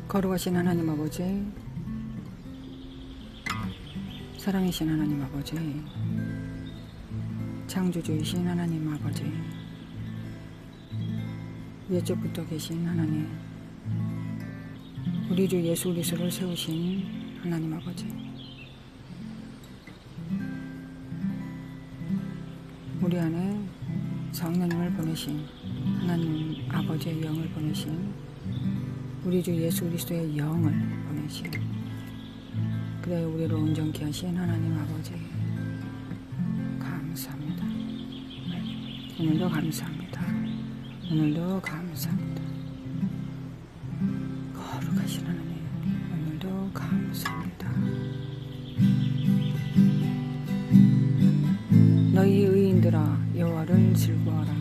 거룩하신 하나님 아버지, 사랑이신 하나님 아버지, 창조주이신 하나님 아버지, 옛적부터 계신 하나님, 우리 주 예수 그리스도를 세우신 하나님 아버지, 우리 안에 성령님을 보내신 하나님 아버지의 영을 보내신 우리 주 예수 그리스도의 영을 보내신, 그래 우리를 온전케 하신 하나님 아버지 감사합니다. 오늘도 감사합니다. 오늘도 감사합니다. 거룩하신 하나님, 오늘도 감사합니다. 너희 의인들아 여호와를 즐거워하라.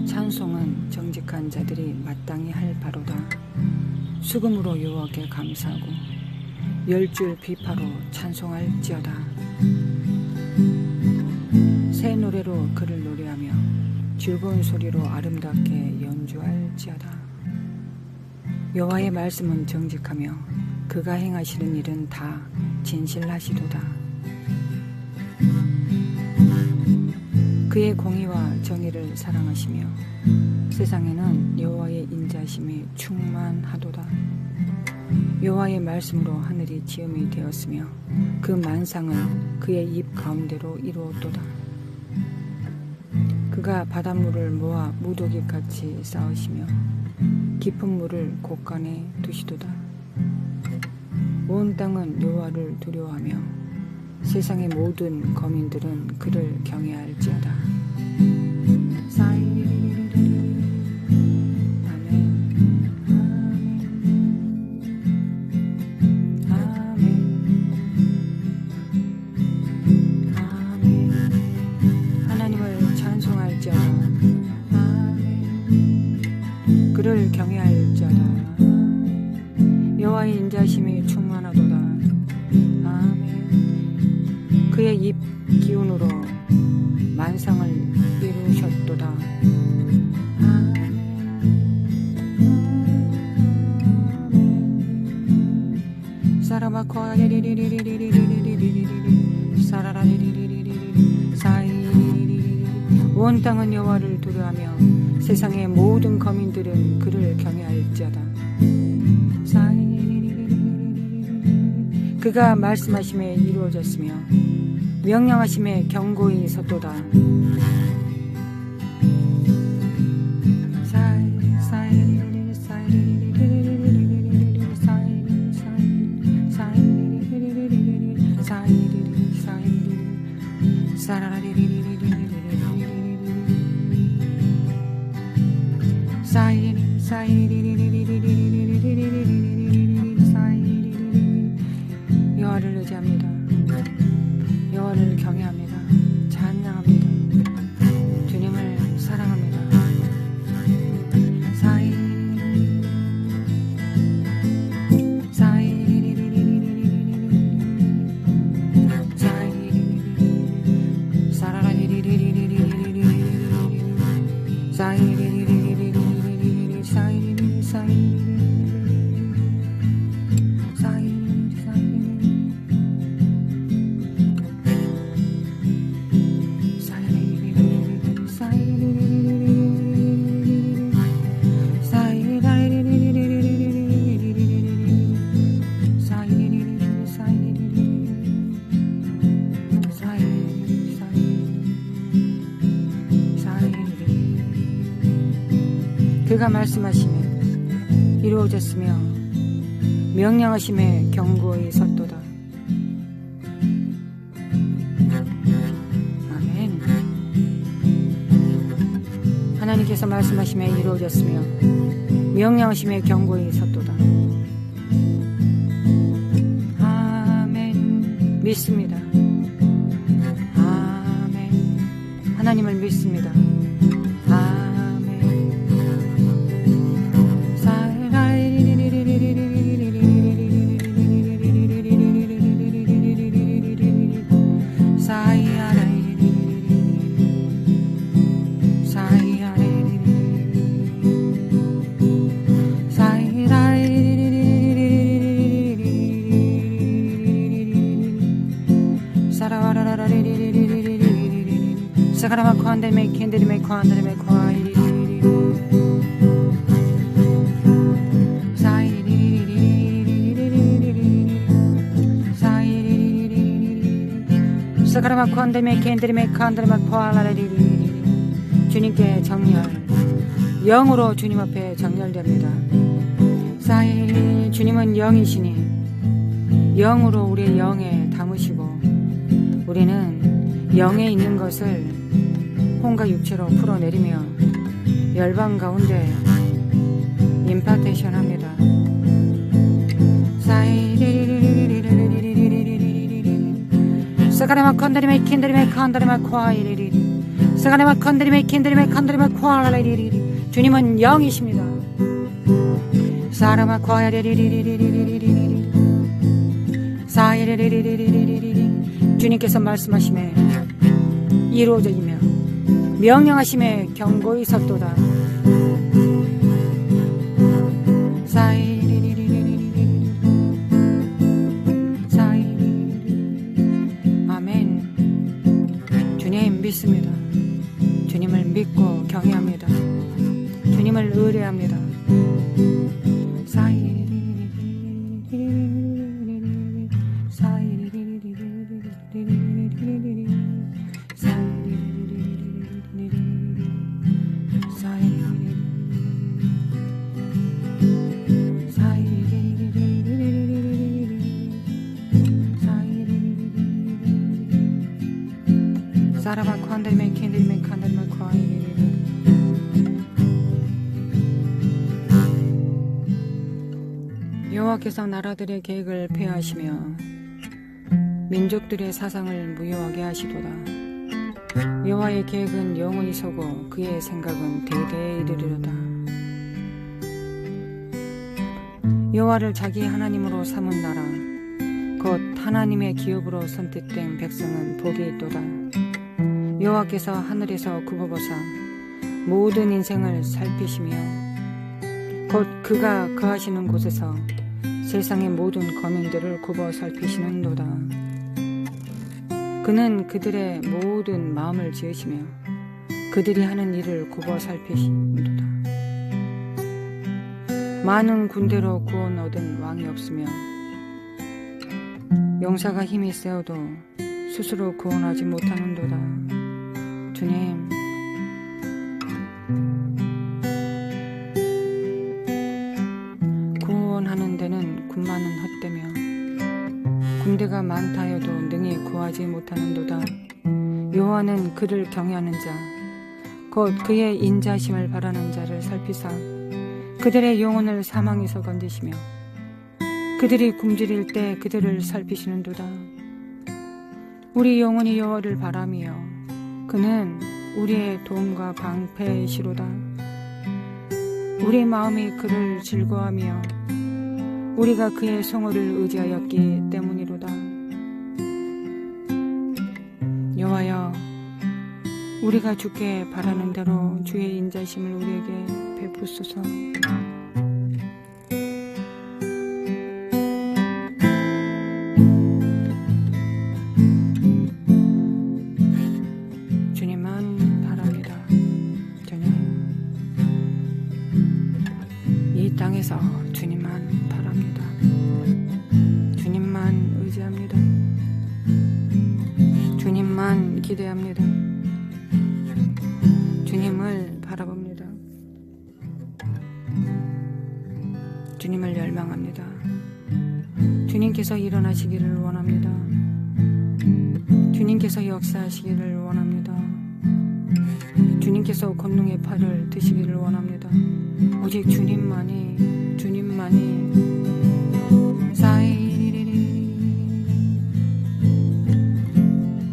찬송은 정직한 자들이 마땅히 할 바로다. 수금으로 여호와께 감사하고 10줄 비파로 찬송할지어다. 새 노래로 그를 노래하며 즐거운 소리로 아름답게 연주할지어다. 여호와의 말씀은 정직하며 그가 행하시는 일은 다 진실하시도다. 그의 공의와 정의를 사랑하시며 세상에는 여호와의 인자심이 충만하도다. 여호와의 말씀으로 하늘이 지음이 되었으며 그 만상은 그의 입 가운데로 이루었도다. 그가 바닷물을 모아 무더기같이 쌓으시며 깊은 물을 곳간에 두시도다. 온 땅은 여호와를 두려워하며 세상의 모든 거민들은 그를 경외할지어다. 그를 경외할지어다. 여호와의 인자심이 충만하도다. 아멘. 그의 입 기운으로 만상을 이루셨도다. 아멘. 사라바코아 리리리리리리리리리리리리리 사라라리리리리리리 사이리리리리. 온 땅은 여호와를 두려워하며 세상의 모든 거민들은 그를 경외할지어다. 그가 말씀하심에 이루어졌으며 명령하심에 경고히 섰도다. 여호와를 의지합니다. 여호와를 경외합니다. 찬양합니다. 주님을 사랑합니다. 그가 말씀하시면 이루어졌으며 명령하심에 경고히 섰도다. 아멘. 하나님께서 말씀하심에 이루어졌으며 명령하심에 경고히 섰도다. 아멘. 믿습니다. 아멘. 하나님을 믿습니다. 칸데메 캔데리메 칸데리메 콰이리리리 사카라마 콘데메 캔데리메 칸데리메 콰라리리리 주님께 정렬 영으로 주님 앞에 정렬됩니다. 사이 주님은 영이시니 영으로 우리의 영에 담으시고 우리는 영에 있는 것을 혼과 육체로 풀어내리며 열방 가운데 임파테이션 합니다. 사가레마 컨드리메 킨드리메 컨드리메 콰이리리리 사가레마 컨드리메 킨드리메 컨드리메 콰이리리리 주님은 영이십니다. 사라마 콰이리리리리리리리리리 사이리리리리리리리 주님께서 말씀하심에 이루어지며 명령하심에 경고히 섰도다. 믿습니다. 주님을 믿고 경외합니다. 주님을 의뢰합니다. 사라바 칸데리메 캔데리메 칸데리메 콰이리리리 여호와께서 나라들의 계획을 폐하시며 민족들의 사상을 무효하게 하시도다. 여호와의 계획은 영원히 서고 그의 생각은 대대에 이르리로다. 여호와를 자기 하나님으로 삼은 나라 곧 하나님의 기업으로 선택된 백성은 복이 있도다. 여호와께서 하늘에서 굽어보사 모든 인생을 살피시며 곧 그가 거하시는 곳에서 세상의 모든 거민들을 굽어 살피시는도다. 그는 그들의 모든 마음을 지으시며 그들이 하는 일을 굽어 살피시는도다. 많은 군대로 구원 얻은 왕이 없으며 용사가 힘이 세어도 스스로 구원하지 못하는도다. 주님, 구원하는 데는 군마는 헛되며 군대가 많다 해도 능히 구하지 못하는도다. 여호와는 그를 경외하는 자, 곧 그의 인자심을 바라는 자를 살피사 그들의 영혼을 사망에서 건지시며 그들이 굶주릴 때 그들을 살피시는도다. 우리 영혼이 여호와를 바라며 그는 우리의 도움과 방패이시로다. 우리 마음이 그를 즐거워하며 우리가 그의 성호를 의지하였기 때문이로다. 여호와여, 우리가 주께 바라는 대로 주의 인자심을 우리에게 베푸소서. 주님만 바랍니다. 주님, 이 땅에서 주님만 바랍니다. 주님만 의지합니다. 주님만 기대합니다. 주님을 바라봅니다. 주님을 열망합니다. 주님께서 일어나시기를 원합니다. 주님께서 역사하시기를 원합니다. 주님께서 권능의 팔을 드시기를 원합니다. 오직 주님만이 사이리리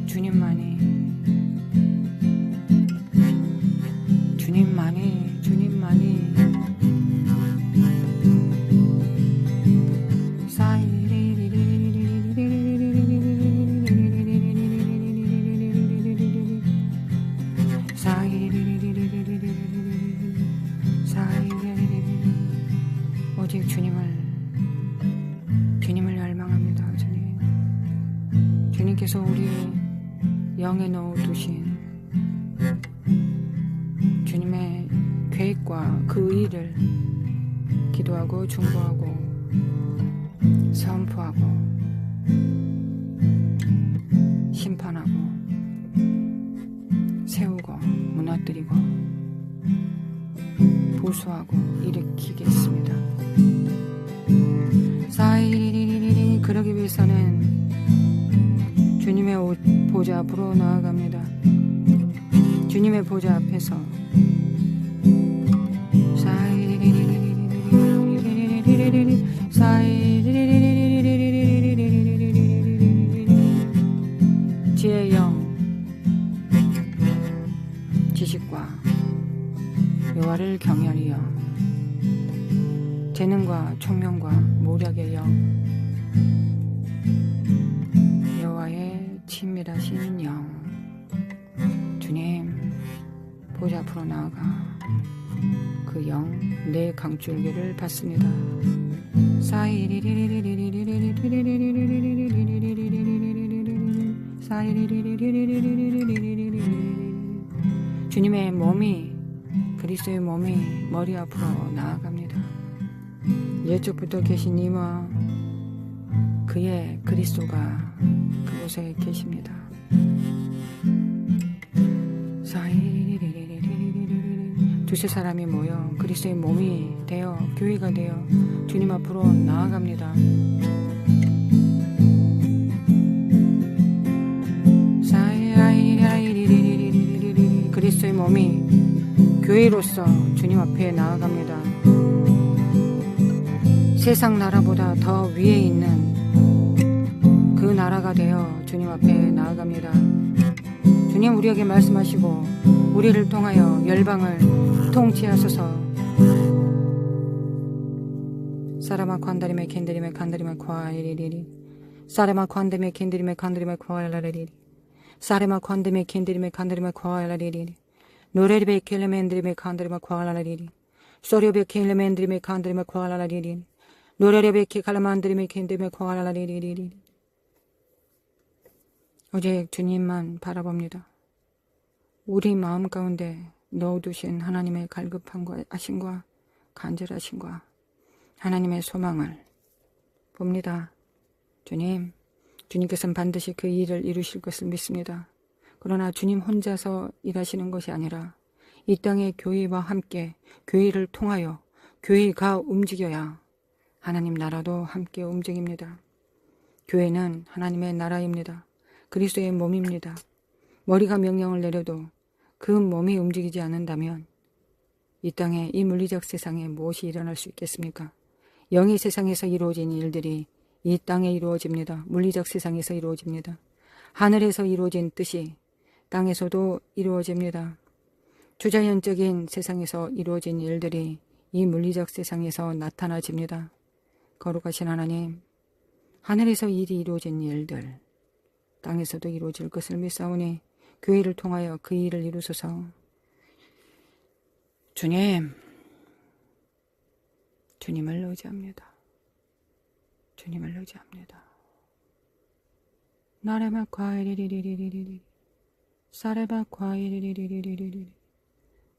주님만이 오직 주님을 열망합니다. 주님께서 우리 영에 넣어두신 계획과 그 일을 기도하고 중보하고 선포하고 심판하고 세우고 무너뜨리고 보수하고 일으키겠습니다. 그러기 위해서는 주님의 보좌 앞으로 나아갑니다. 주님의 보좌 앞에서 지혜의 영, 지식과 여호와를 경외하는 영, 재능과 총명과 모략의 영, 여호와의 친밀하신 영, 주님 보좌 앞으로 나아가 그 영 내 강줄기를 받습니다. 주님의 몸이, 그리스도의 몸이 머리 앞으로 나아갑니다. 예적부터 계신 이와 그의 그리스도가 그곳에 계십니다. 두세 사람이 모여 그리스도의 몸이 되어 교회가 되어 주님 앞으로 나아갑니다. 그리스도의 몸이 교회로서 주님 앞에 나아갑니다. 세상 나라보다 더 위에 있는 그 나라가 되어 주님 앞에 나아갑니다. 주님 우리에게 말씀하시고 우리를 통하여 열방을 통치하소서. 사라마 관다리메 캔드리메 간다리메 과이리리리 사레마 관데메 캔드리메 간다리메 과이라리리 사레마 관데메 캔드리메 간다리메 과이라리리 노레리베 켈레멘드리메 간다리메 과이라리리 소리베 켈레멘드리메 간다리메 과이라리리 노레리베 켈레만드리메 캔드리메 과이라리리리. 오직 주님만 바라봅니다. 우리 마음 가운데 넣어두신 하나님의 갈급함과 아심과 간절하심과 하나님의 소망을 봅니다. 주님께서는 반드시 그 일을 이루실 것을 믿습니다. 그러나 주님 혼자서 일하시는 것이 아니라 이 땅의 교회와 함께 교회를 통하여 교회가 움직여야 하나님 나라도 함께 움직입니다. 교회는 하나님의 나라입니다. 그리스도의 몸입니다. 머리가 명령을 내려도 그 몸이 움직이지 않는다면 이 땅에 이 물리적 세상에 무엇이 일어날 수 있겠습니까? 영의 세상에서 이루어진 일들이 이 땅에 이루어집니다. 물리적 세상에서 이루어집니다. 하늘에서 이루어진 뜻이 땅에서도 이루어집니다. 초자연적인 세상에서 이루어진 일들이 이 물리적 세상에서 나타나집니다. 거룩하신 하나님, 하늘에서 일이 이루어진 일들 땅에서도 이루어질 것을 믿사오니 교회를 통하여 그 일을 이루소서. 주님을 의지합니다. 주님을 의지합니다. 나레마 과이리리리리리리 사레바 과이리리리리리리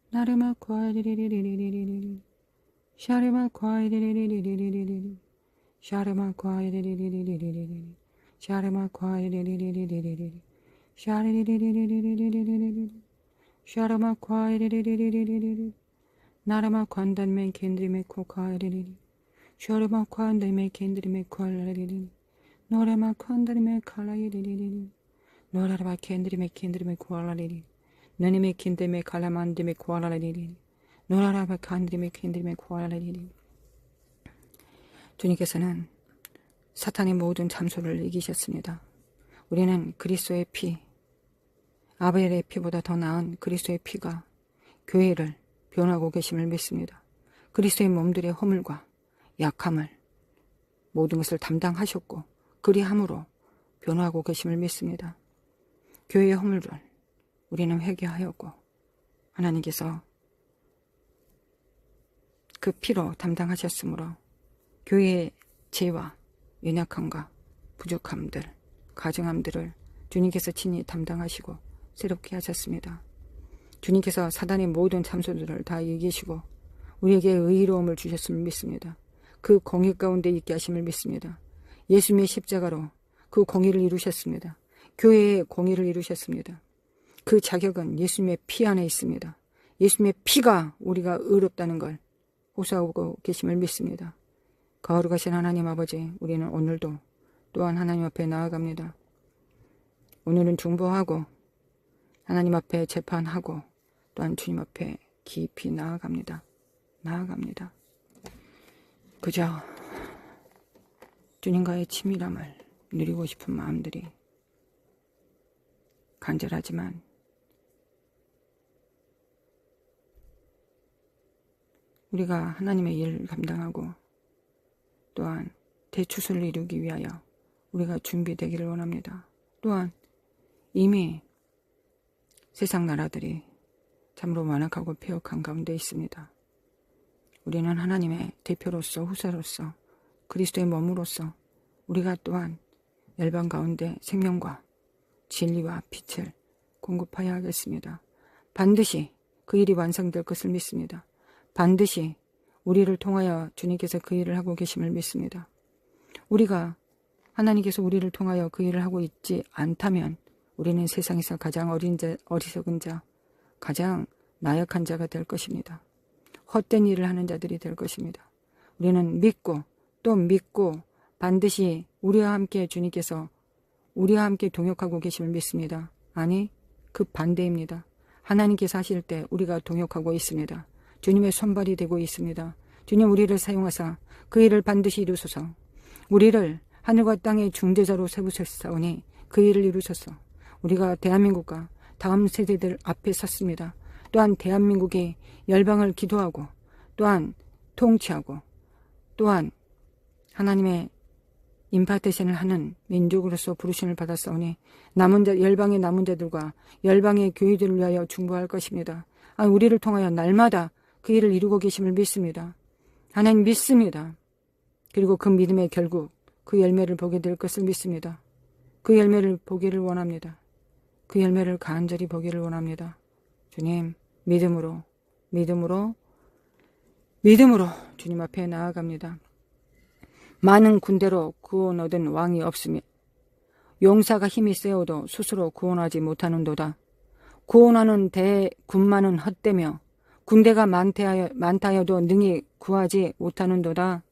나레마 과이리리리리리리 샤레마 과이리리리리리리 샤레마 과이리리리리리리 샤레마 과이리리리리리리 샤리리리리리리리리리 샤레마 과이리리리리리리 나레마 관단메 켄드리메 코카이리리리 샤레마 관단메 켄드리메 콜라리리리 노레마 관단메 칼라이리리리 노라레마 켄드리메 켄드리메 콜라리리 너니메 켄드리메 칼라만드메 콜라리리 노라레마 칸드리메 켄드리메 콜라리리. 주님께서는 사탄의 모든 잠소를 이기셨습니다. 우리는 그리스도의 피, 아벨의 피보다 더 나은 그리스도의 피가 교회를 변화하고 계심을 믿습니다. 그리스도의 몸들의 허물과 약함을 모든 것을 담당하셨고 그리함으로 변화하고 계심을 믿습니다. 교회의 허물을 우리는 회개하였고 하나님께서 그 피로 담당하셨으므로 교회의 죄와 연약함과 부족함들, 가정함들을 주님께서 친히 담당하시고 새롭게 하셨습니다. 주님께서 사단의 모든 참소들을 다 이기시고 우리에게 의로움을 주셨음을 믿습니다. 그 공의 가운데 있게 하심을 믿습니다. 예수님의 십자가로 그 공의를 이루셨습니다. 교회의 공의를 이루셨습니다. 그 자격은 예수님의 피 안에 있습니다. 예수님의 피가 우리가 의롭다는 걸 호소하고 계심을 믿습니다. 거룩하신 하나님 아버지, 우리는 오늘도 또한 하나님 앞에 나아갑니다. 오늘은 중보하고 하나님 앞에 재판하고 또한 주님 앞에 깊이 나아갑니다. 그저 주님과의 친밀함을 누리고 싶은 마음들이 간절하지만 우리가 하나님의 일을 감당하고 또한 대추수를 이루기 위하여 우리가 준비되기를 원합니다. 또한 이미 세상 나라들이 참으로 완악하고 폐역한 가운데 있습니다. 우리는 하나님의 대표로서 후사로서 그리스도의 몸으로서 우리가 또한 열방 가운데 생명과 진리와 빛을 공급하여야 하겠습니다. 반드시 그 일이 완성될 것을 믿습니다. 반드시 우리를 통하여 주님께서 그 일을 하고 계심을 믿습니다. 우리가 하나님께서 우리를 통하여 그 일을 하고 있지 않다면 우리는 세상에서 가장 어리석은 자, 가장 나약한 자가 될 것입니다. 헛된 일을 하는 자들이 될 것입니다. 우리는 믿고 또 믿고 반드시 우리와 함께 주님께서 우리와 함께 동역하고 계심을 믿습니다. 아니, 그 반대입니다. 하나님께서 하실 때 우리가 동역하고 있습니다. 주님의 손발이 되고 있습니다. 주님, 우리를 사용하사 그 일을 반드시 이루소서. 우리를 하늘과 땅의 중재자로 세우셨사오니 그 일을 이루소서. 우리가 대한민국과 다음 세대들 앞에 섰습니다. 또한 대한민국이 열방을 기도하고 또한 통치하고 또한 하나님의 임파테이션을 하는 민족으로서 부르심을 받았사오니 열방의 남은 자들과 열방의 교회들을 위하여 중보할 것입니다. 우리를 통하여 날마다 그 일을 이루고 계심을 믿습니다. 하나님 믿습니다. 그리고 그 믿음의 결국 그 열매를 보게 될 것을 믿습니다. 그 열매를 보기를 원합니다. 그 열매를 간절히 보기를 원합니다. 주님, 믿음으로 주님 앞에 나아갑니다. 많은 군대로 구원 얻은 왕이 없으며 용사가 힘이 세어도 스스로 구원하지 못하는도다. 구원하는 대군만은 헛되며 군대가 많다여도 능히 구하지 못하는도다.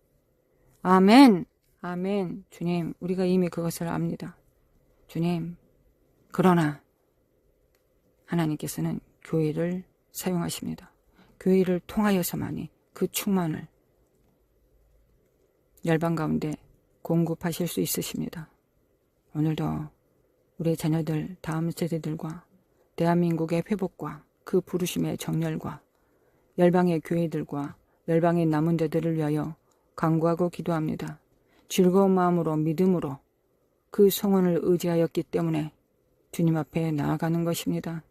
아멘. 아멘. 주님, 우리가 이미 그것을 압니다. 주님, 그러나 하나님께서는 교회를 사용하십니다. 교회를 통하여서만이 그 충만을 열방 가운데 공급하실 수 있으십니다. 오늘도 우리 자녀들, 다음 세대들과 대한민국의 회복과 그 부르심의 정렬과 열방의 교회들과 열방의 남은 자들을 위하여 간구하고 기도합니다. 즐거운 마음으로 믿음으로 그 성원을 의지하였기 때문에 주님 앞에 나아가는 것입니다.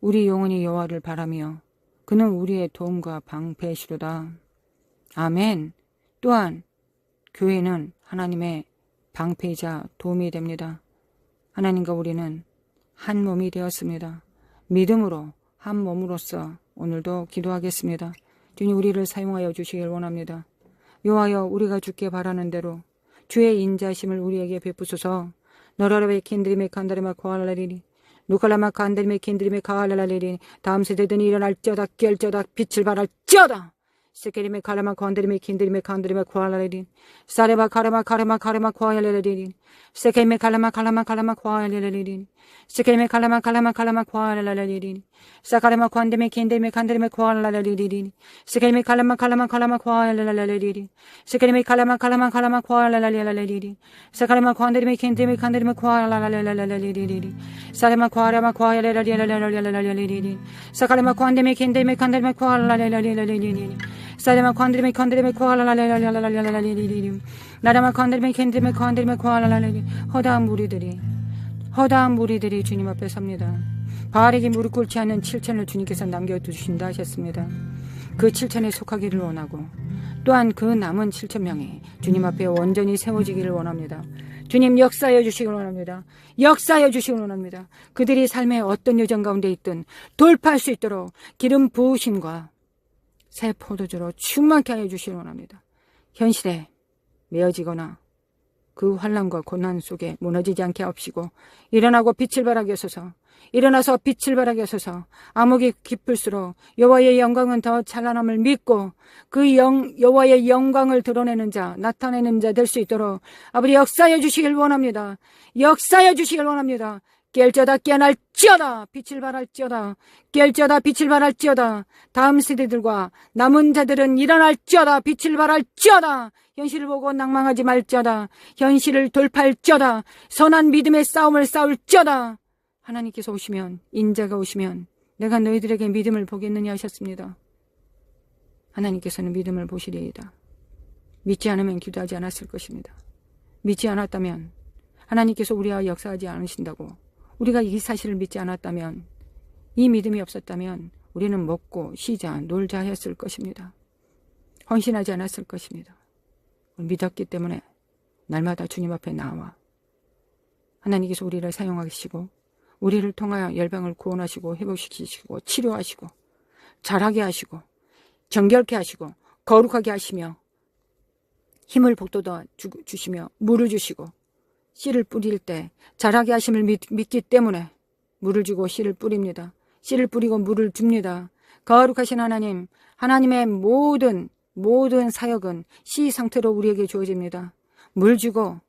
우리 영혼이 여호와를 바라며 그는 우리의 도움과 방패시로다. 아멘. 또한 교회는 하나님의 방패이자 도움이 됩니다. 하나님과 우리는 한 몸이 되었습니다. 믿음으로 한 몸으로서 오늘도 기도하겠습니다. 주님, 우리를 사용하여 주시길 원합니다. 여호와여, 우리가 주께 바라는 대로 주의 인자심을 우리에게 베푸소서. 너라라베 킨드리메 칸다리마 코알라리리 누칼라마 칸드리메 킨드리메 카알라리리 다음 세대들이 일어날지어다 깨울지어다 빛을 발할지어다. 세케리메 칼라마 칸드리메 킨드리메 칸드리메 코알라리리 사레바 카레마 코알라리리 세케리메 칼라마 코알라리리 세케리메 칼라마 코알라리리 사카레마 칸드리메 킨드리메 칸드리메 코알라리리 세케리메 칼라마 코알라리리 세케리메 칼라마 코알라리리 사카레마 칸드리메 킨드리메 칸드리메 코알라리리 사레마 코알라리리 사카레마 칸드리메 킨드리메 칸드리메 코알라리리 사레마 칸드리메 코알라리리 나라마 칸드리메 킨드리메 코알라리리 허다한 무리들이 주님 앞에 섭니다. 바알에게 무릎 꿇지 않는 7천을 주님께서 남겨두신다 하셨습니다. 그 7천에 속하기를 원하고 또한 그 남은 7천 명이 주님 앞에 온전히 세워지기를 원합니다. 주님 역사하여 주시길 원합니다. 역사하여 주시길 원합니다. 그들이 삶의 어떤 여정 가운데 있든 돌파할 수 있도록 기름 부으심과 새 포도주로 충만케 하여 주시길 원합니다. 현실에 메어지거나 그 환난과 고난 속에 무너지지 않게 하옵시고 일어나고 빛을 발하게 하소서. 일어나서 빛을 발하게 하소서. 암흑이 깊을수록 여호와의 영광은 더 찬란함을 믿고 그 여호와의 영광을 드러내는 자, 나타내는 자 될 수 있도록 아버지 역사하여 주시길 원합니다. 역사하여 주시길 원합니다. 깰져다 깨어날지어다. 빛을 발할지어다. 깰져다 빛을 발할지어다. 다음 세대들과 남은 자들은 일어날지어다. 빛을 발할지어다. 현실을 보고 낭망하지 말지어다. 현실을 돌파할지어다. 선한 믿음의 싸움을 싸울지어다. 하나님께서 오시면, 인자가 오시면 내가 너희들에게 믿음을 보겠느냐 하셨습니다. 하나님께서는 믿음을 보시리이다. 믿지 않으면 기도하지 않았을 것입니다. 믿지 않았다면 하나님께서 우리와 역사하지 않으신다고, 우리가 이 사실을 믿지 않았다면, 이 믿음이 없었다면 우리는 먹고 쉬자 놀자 했을 것입니다. 헌신하지 않았을 것입니다. 믿었기 때문에 날마다 주님 앞에 나와 하나님께서 우리를 사용하시고 우리를 통하여 열방을 구원하시고 회복시키시고 치료하시고 잘하게 하시고 정결케 하시고 거룩하게 하시며 힘을 북돋아 주시며 물을 주시고 씨를 뿌릴 때 자라게 하심을 믿기 때문에 물을 주고 씨를 뿌립니다. 씨를 뿌리고 물을 줍니다. 거룩하신 하나님, 하나님의 모든 사역은 씨 상태로 우리에게 주어집니다. 물 주고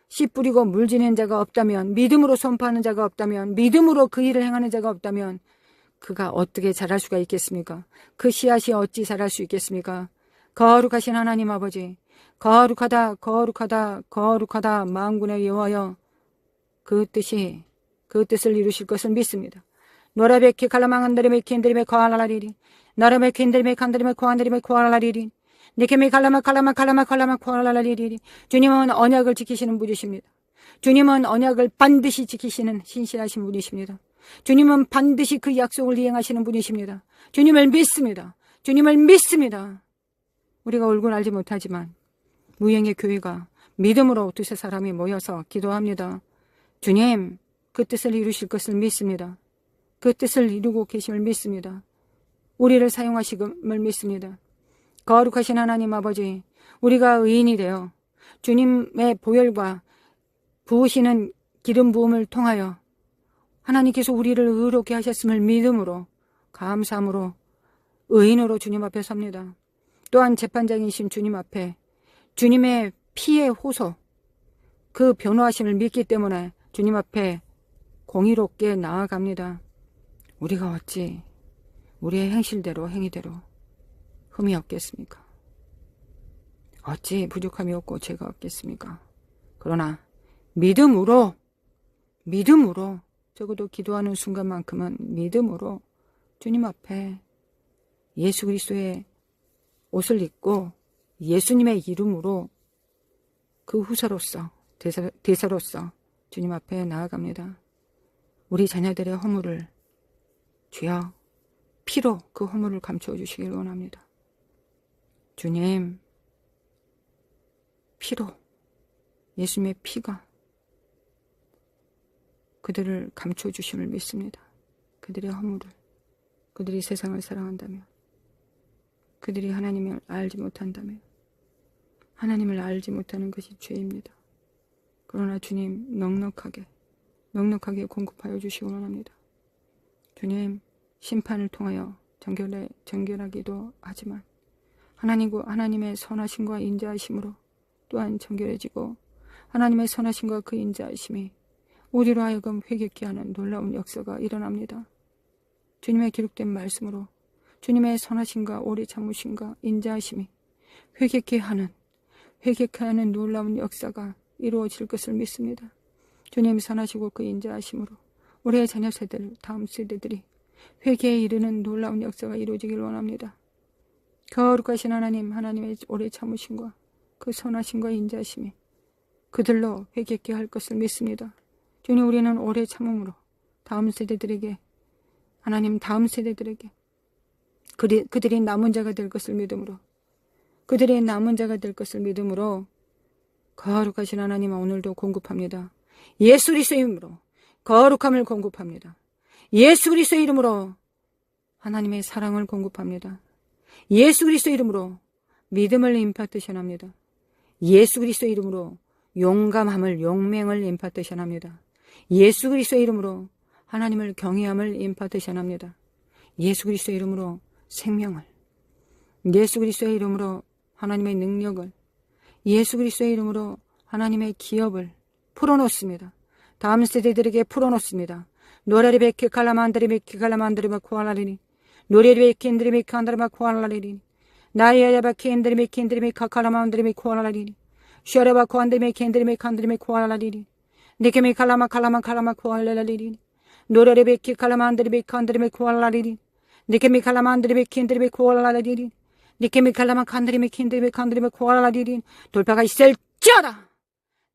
씨 뿌리고 물 주는 자가 없다면, 믿음으로 선포하는 자가 없다면, 믿음으로 그 일을 행하는 자가 없다면 그가 어떻게 자랄 수가 있겠습니까? 그 씨앗이 어찌 자랄 수 있겠습니까? 거룩하신 하나님 아버지, 거룩하다 거룩하다 거룩하다 만군의 여호와여, 그 뜻을 이루실 것을 믿습니다. 노라베키 칼라망한다리메 켄드리메 코알라리리 나라메 켄드리메 칸드리메 코안드리메 코알라리리 니케메 칼라마 코알라리리. 주님은 언약을 지키시는 분이십니다. 주님은 언약을 반드시 지키시는 신실하신 분이십니다. 주님은 반드시 그 약속을 이행하시는 분이십니다. 주님을 믿습니다. 주님을 믿습니다. 우리가 얼굴 알지 못하지만 무형의 교회가 믿음으로 두세 사람이 모여서 기도합니다. 주님, 그 뜻을 이루실 것을 믿습니다. 그 뜻을 이루고 계심을 믿습니다. 우리를 사용하심을 믿습니다. 거룩하신 하나님 아버지, 우리가 의인이 되어 주님의 보혈과 부으시는 기름 부음을 통하여 하나님께서 우리를 의롭게 하셨음을 믿음으로, 감사함으로 의인으로 주님 앞에 섭니다. 또한 재판장이신 주님 앞에 주님의 피의 호소, 그 변호하심을 믿기 때문에 주님 앞에 공의롭게 나아갑니다. 우리가 어찌 우리의 행실대로 행위대로 흠이 없겠습니까? 어찌 부족함이 없고 죄가 없겠습니까? 그러나 믿음으로 적어도 기도하는 순간만큼은 믿음으로 주님 앞에 예수 그리스도의 옷을 입고 예수님의 이름으로 그 후사로서 대사로서 주님 앞에 나아갑니다. 우리 자녀들의 허물을 주여 피로 그 허물을 감춰 주시길 원합니다. 주님, 피로, 예수님의 피가 그들을 감춰 주심을 믿습니다. 그들의 허물을, 그들이 세상을 사랑한다면, 그들이 하나님을 알지 못한다면, 하나님을 알지 못하는 것이 죄입니다. 그러나 주님, 넉넉하게 공급하여 주시기 원합니다. 주님, 심판을 통하여 정결하기도 하지만 하나님의 선하심과 인자하심으로 또한 정결해지고, 하나님의 선하심과 그 인자하심이 우리로 하여금 회개케 하는 놀라운 역사가 일어납니다. 주님의 기록된 말씀으로 주님의 선하심과 오래 참으심과 인자하심이 회개케 하는 놀라운 역사가 이루어질 것을 믿습니다. 주님 선하시고 그 인자하심으로 우리의 자녀 세대들, 다음 세대들이 회개에 이르는 놀라운 역사가 이루어지길 원합니다. 거룩하신 하나님, 하나님의 오래 참으심과 그 선하심과 인자하심이 그들로 회개케 할 것을 믿습니다. 주님, 우리는 오래 참음으로 다음 세대들에게, 하나님 다음 세대들에게 그들이 남은 자가 될 것을 믿음으로, 그들의 남은 자가 될 것을 믿음으로 거룩하신 하나님 오늘도 공급합니다. 예수 그리스도의 이름으로 거룩함을 공급합니다. 예수 그리스도의 이름으로 하나님의 사랑을 공급합니다. 예수 그리스도의 이름으로 믿음을 임파트션합니다. 예수 그리스도의 이름으로 용감함을 용맹을 임파트션합니다. 예수 그리스도의 이름으로 하나님을 경외함을 임파트션합니다. 예수 그리스도의 이름으로 생명을, 예수 그리스도의 이름으로 하나님의 능력을, 예수 그리스도의 이름으로 하나님의 기업을 풀어놓습니다. 다음 세대들에게 풀어놓습니다. 노래를 베키 칼라만드리 베키 칼라만드리마 코알라리니 노래를 베키 인드리 베키 안드리마 코알라리니 나이야야 베키 인드리 베키 인드리 베키 칼라만드리마 코알라리니 셔레바 코안드리 베키 인드리 베키 안드리마 코알라리니 니케미 칼라마 칼라마 칼라마 코알라리니 노래를 베키 칼라만드리 베키 안드리마 코알라리니 니케미 칼라만드리 베키 인드리 베키 코알라리니 니케미 칼라마 칸드리마 킨드리 베키 안드리마 코알라리니 돌파가 있을지어다.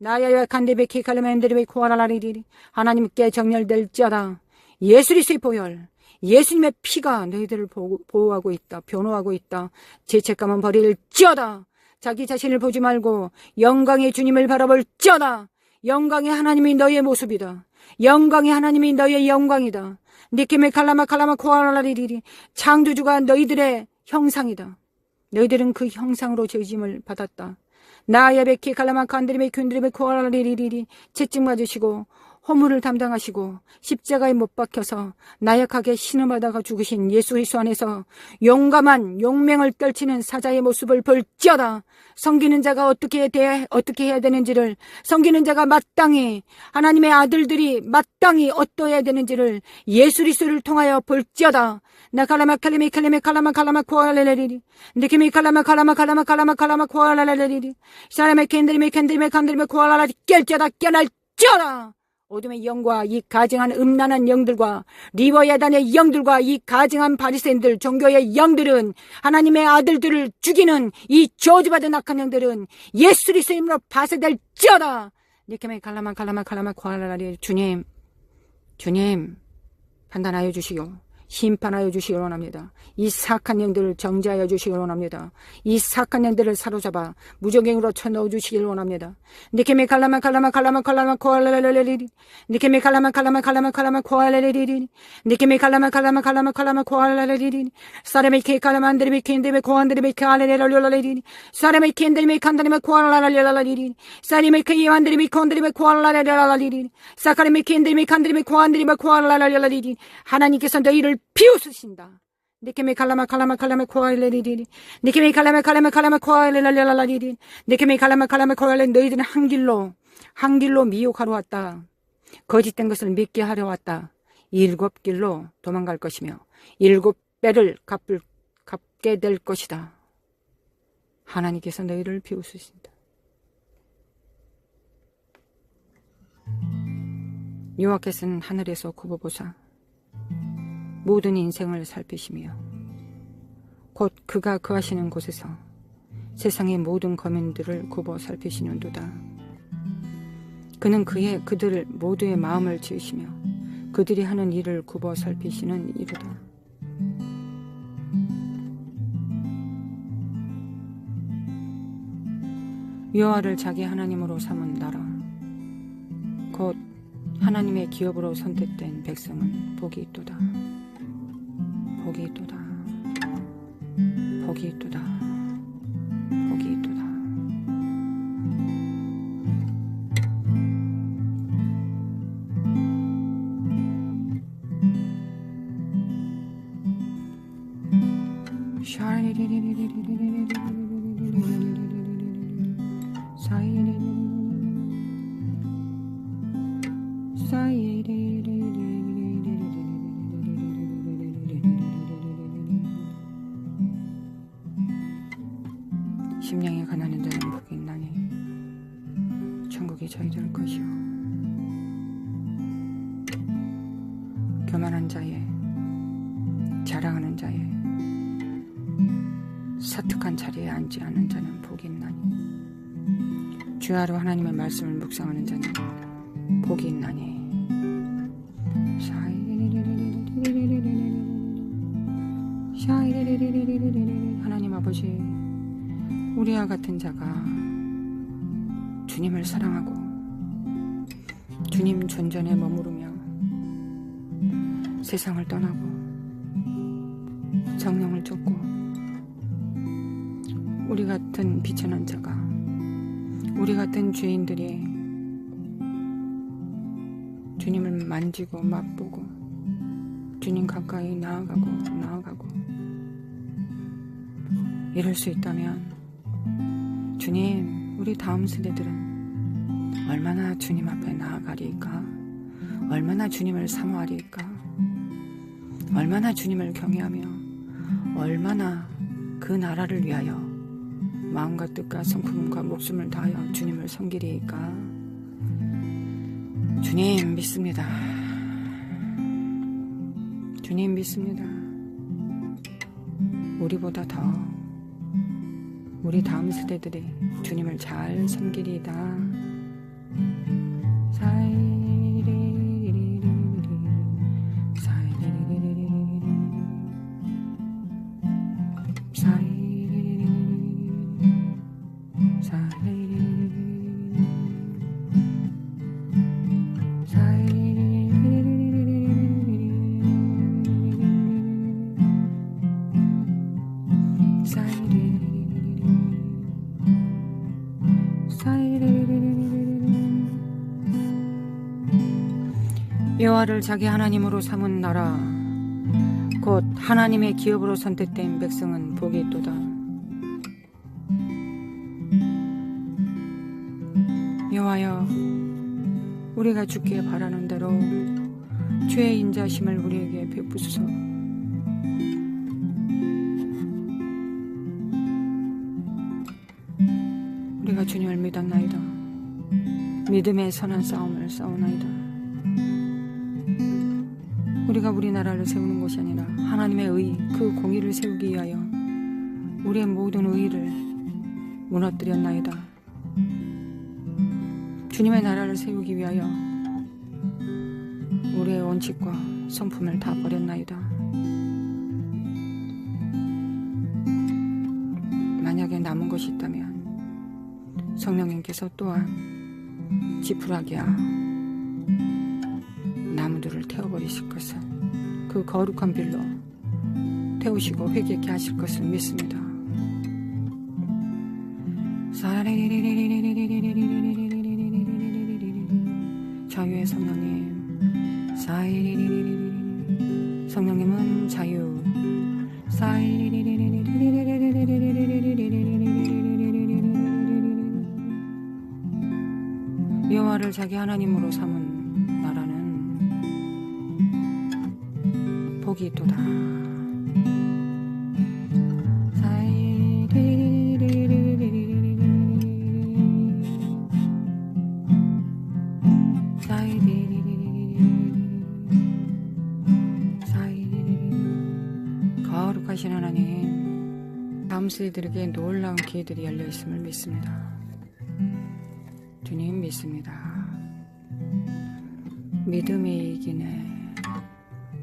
나야야 칸데베키 칼라만드리베 코알라리니 하나님께 정렬될지어다. 예수 그리스도의 보혈, 예수님의 피가 너희들을 보호하고 있다. 변호하고 있다. 죄책감은 버릴지어다. 자기 자신을 보지 말고 영광의 주님을 바라볼지어다. 영광의 하나님이 너희의 모습이다. 영광의 하나님이 너희의 영광이다. 니케메 칼라마 칼라마 코알라리리 창조주가 너희들의 형상이다. 너희들은 그 형상으로 죄짐을 받았다. 나야베키 칼라마 칸드리메 퀸드리메 코알라리리리 채찍 맞으시고 허물을 담당하시고 십자가에 못 박혀서 나약하게 신음하다가 죽으신 예수 그리스도 안에서 용감한 용맹을 떨치는 사자의 모습을 볼지어다. 섬기는 자가 어떻게 해야 되는지를, 섬기는 자가 마땅히 하나님의 아들들이 마땅히 어떠해야 되는지를 예수 그리스도를 통하여 볼지어다. 나 칼라마 칼리미 칼리미 칼라마 칼라마 코알라리리 느낌이 칼라마 칼라마 칼라마 칼라마 칼라마 코알라리리 사람의 캔드리메 캔드리메 칸드리메 코알라리 깰지어다 깨날지어다. 어둠의 영과 이 가증한 음란한 영들과 리버야단의 영들과 이 가증한 바리새인들 종교의 영들은 하나님의 아들들을 죽이는 이 저주받은 악한 영들은 예수 그리스도의 이름으로 파쇄될지어다. 니케메 칼라마 칼라마 칼라마 코알라리 주님 판단하여 주시오. 심판하여 주시기 원합니다. 이 사악한 영들을 정죄하여 주시기 원합니다. 이 사악한 영들을 사로잡아 무적행으로 쳐넣어 주시길 원합니다. 니케메 칼라마 칼라마 칼라마 칼라마 코알라리리 니케메 칼라마 칼라마 칼라마 칼라마 코알라리리 니케메 칼라마 칼라마 칼라마 칼라마 코알라리리 사람의 케 칼라만드리메 켄드리메 코안드리메 칼라리라리라리리 사람의 켄드리메 칸드리메 코알라리라리리 사람의 케 이완드리메 콘드리메 코알라리라리리 사카리메 켄드리메 칸드리메 코안드리메 코알라리라리리 하나님께서 너희를 비웃으신다. 니케메 칼라마 칼라마 칼라마 코알레리리 니케메 칼라마 칼라마 칼라마 코알레라리라리리 니케메 칼라마 칼라마 코알레 너희들은 한 길로 미혹하러 왔다. 거짓된 것을 믿게 하려 왔다. 7길로 도망갈 것이며 7배를 갚게 될 것이다. 하나님께서 너희를 비웃으신다. 여호와께서는 하늘에서 굽어보사 모든 인생을 살피시며 곧 그가 거하시는 곳에서 세상의 모든 거민들을 굽어 살피시는도다. 그는 그들 모두의 마음을 지으시며 그들이 하는 일을 굽어 살피시는 이로다. 여호와를 자기 하나님으로 삼은 나라 곧 하나님의 기업으로 선택된 백성은 복이 있도다. 복이 있도다. 복이 있도다. 복이 있도다. 심령에 가난한 자는 복이 있나니 천국이 저희들 것이요 교만한 자의 자랑하는 자의 사특한 자리에 앉지 않은 자는 복이 있나니 주야로 하나님의 말씀을 묵상하는 자는 복이 있나니 하나님 아버지 우리와 같은 자가 주님을 사랑하고 주님 존전에 머무르며 세상을 떠나고 성령을 쫓고 우리 같은 비천한 자가, 우리 같은 죄인들이 주님을 만지고 맛보고 주님 가까이 나아가고 이럴 수 있다면 주님, 우리 다음 세대들은 얼마나 주님 앞에 나아가리까? 얼마나 주님을 사모하리까? 얼마나 주님을 경외하며 얼마나 그 나라를 위하여 마음과 뜻과 성품과 목숨을 다하여 주님을 섬기리까? 주님 믿습니다. 주님 믿습니다. 우리보다 더 우리 다음 세대들이 주님을 잘 섬기리이다. 여호와를 자기 하나님으로 삼은 나라 곧 하나님의 기업으로 선택된 백성은 복이 있도다. 여호와여, 우리가 주께 바라는 대로 주의 인자심을 우리에게 베푸소서. 우리가 주님을 믿었나이다. 믿음의 선한 싸움을 싸우나이다. 우리가 우리나라를 세우는 것이 아니라 하나님의 의, 그 공의를 세우기 위하여 우리의 모든 의의를 무너뜨렸나이다. 주님의 나라를 세우기 위하여 우리의 원칙과 성품을 다 버렸나이다. 만약에 남은 것이 있다면 성령님께서 또한 지푸라기야 나무들을 태워버리실 것을, 그 거룩한 빌로 태우시고 회개케 하실 것을 믿습니다. 자유의 성령님, 성령님은 자유, 여호와를 자기 하나님으로 삼은 나라는 복이 있도다. 거룩하신 하나님, 다음 세대들에게 놀라운 기회들이 열려 있음을 믿습니다. 주님 믿습니다. 믿음이 이기네.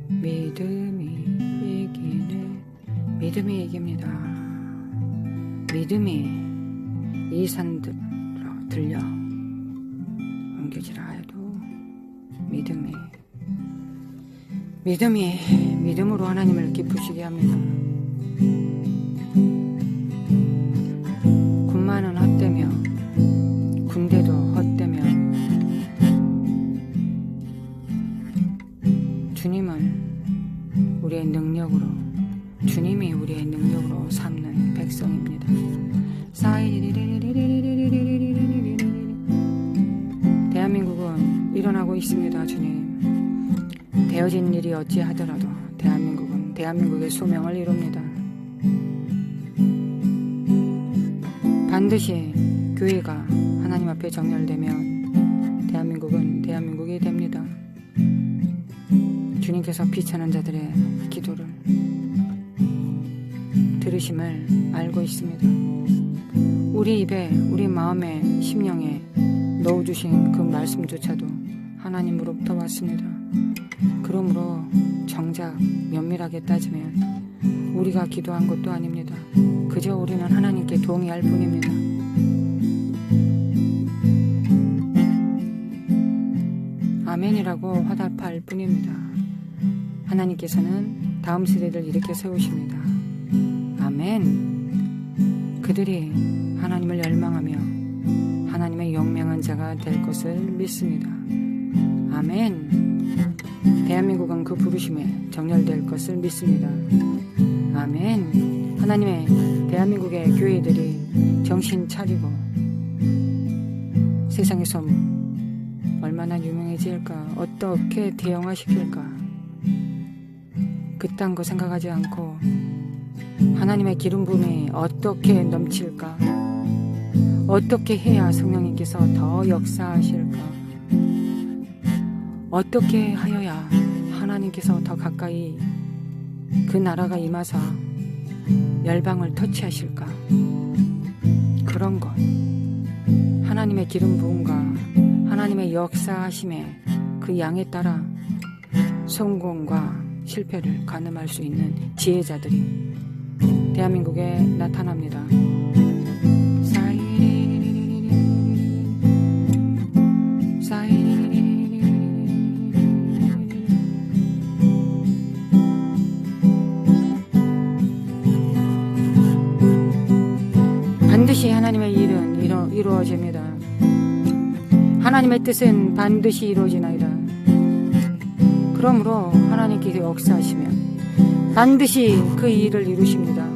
믿음이 이기네. 믿음이 이깁니다. 믿음이 이 산들로 들려 옮겨지라 해도 믿음으로 하나님을 기쁘시게 합니다. 군마는 헛되며 군대도 헛되며 주님이 우리의 능력으로 삼는 백성입니다. 대한민국은 일어나고 있습니다. 주님, 되어진 일이 어찌하더라도 대한민국은 대한민국의 소명을 이룹니다. 반드시 교회가 하나님 앞에 정렬되면 대한민국은 대한민국이 됩니다. 주님께서 비천한 자들의 기도를 들으심을 알고 있습니다. 우리 입에, 우리 마음에, 심령에 넣어주신 그 말씀조차도 하나님으로부터 왔습니다. 그러므로 정작 면밀하게 따지면 우리가 기도한 것도 아닙니다. 그저 우리는 하나님께 동의할 뿐입니다. 아멘이라고 화답할 뿐입니다. 하나님께서는 다음 세대를 일으켜 세우십니다. 아멘. 그들이 하나님을 열망하며 하나님의 용맹한 자가 될 것을 믿습니다. 아멘. 대한민국은 그 부르심에 정렬될 것을 믿습니다. 아멘. 하나님의 대한민국의 교회들이 정신 차리고 세상에서 얼마나 유명해질까, 어떻게 대형화시킬까, 그딴 거 생각하지 않고 하나님의 기름 부음이 어떻게 넘칠까, 어떻게 해야 성령님께서 더 역사하실까, 어떻게 하여야 하나님께서 더 가까이 그 나라가 임하사 열방을 터치하실까, 그런 것, 하나님의 기름 부음과 하나님의 역사하심의 그 양에 따라 성공과 실패를 가늠할 수 있는 지혜자들이 대한민국에 나타납니다. 반드시 하나님의 일은 이루어집니다. 하나님의 뜻은 반드시 이루어지나이다. 그러므로 하나님께서 역사하시면 반드시 그 일을 이루십니다.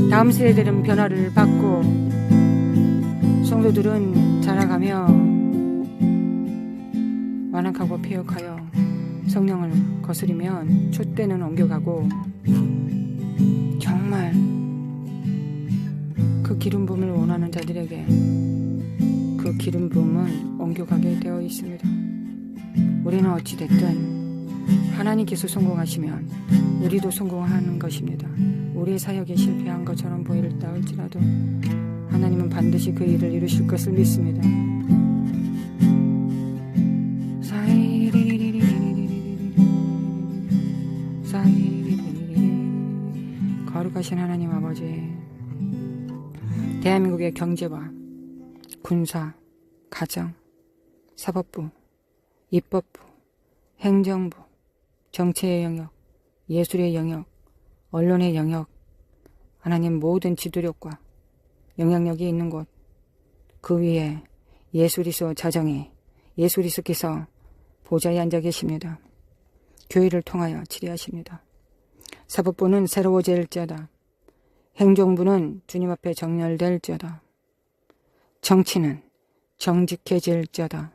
다음 세대들은 변화를 받고 성도들은 자라가며 완악하고 폐역하여 성령을 거스리면 촛대는 옮겨가고 정말 그 기름 부음을 원하는 자들에게 그 기름 부음은 옮겨가게 되어 있습니다. 우리는 어찌됐든 하나님께서 성공하시면 우리도 성공하는 것입니다. 우리의 사역에 실패한 것처럼 보일다 할지라도 하나님은 반드시 그 일을 이루실 것을 믿습니다. 거룩하신 하나님 아버지, 대한민국의 경제와 군사, 가정, 사법부, 입법부, 행정부, 정치의 영역, 예술의 영역, 언론의 영역, 하나님 모든 지도력과 영향력이 있는 곳, 그 위에 예수 그리스도 자정이 예수 그리스도께서 보좌에 앉아 계십니다. 교회를 통하여 치리하십니다. 사법부는 새로워질지어다. 행정부는 주님 앞에 정렬될지어다. 정치는 정직해질지어다.